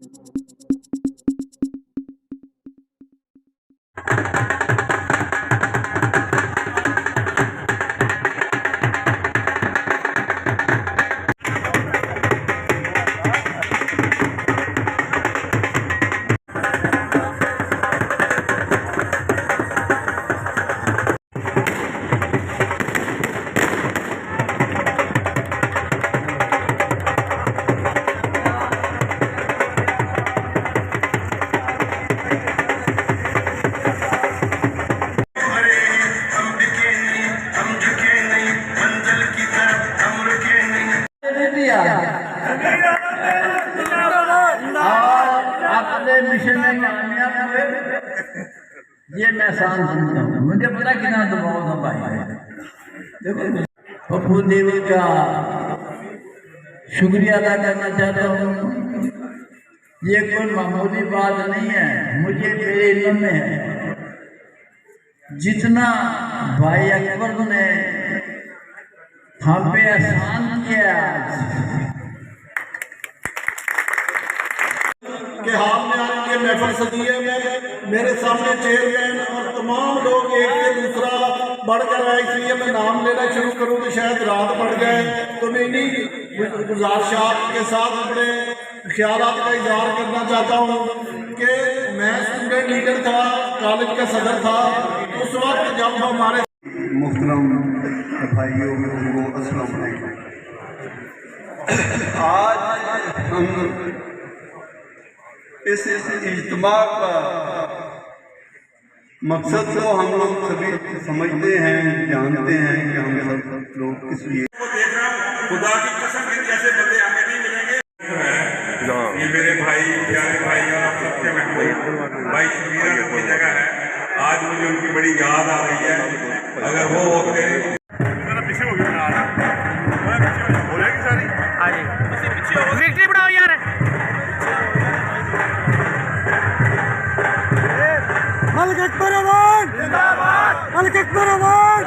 ये मैं आसान समझता हूँ। मुझे पता कितना दबाव था भाई। देखो देवी का शुक्रिया अदा करना चाहता हूँ। ये कोई मामूली बात नहीं है। मुझे मेरे इल्म में है जितना भाई अकबर ने हम पे एहसान किया कि हाल में आज के महफिल सदीये में मेरे सामने चेयरमैन और तमाम लोग एक से दूसरा बढ़कर आए, इसलिए मैं नाम लेना शुरू करूं तो शायद रात पड़ जाए। तो मैं इन्हीं गुजारिशात के साथ अपने ख्यालात का इजहार करना चाहता हूं कि मैं स्टूडेंट लीडर था, कॉलेज का सदर था। उस वक्त जब हमारे मुहतरम भाइयों को अस्सलाम वालेकुम। आज हम इस इज्तिमा का मकसद तो हम लोग सभी समझते हैं, जानते हैं कि हम सब लोग किस लिए खुदा की कसम के जैसे बंदे हमें नहीं मिलेंगे। ये मेरे भाई, प्यारे भाई और आप सबके भाई शबीर की जगह है। आज मुझे उनकी बड़ी याद आ रही है। अगर वो होते पीछे हो गया सारी विक्ट्री बढ़ाओ यार। अकबर अवान जिंदाबाद, अकबर अवान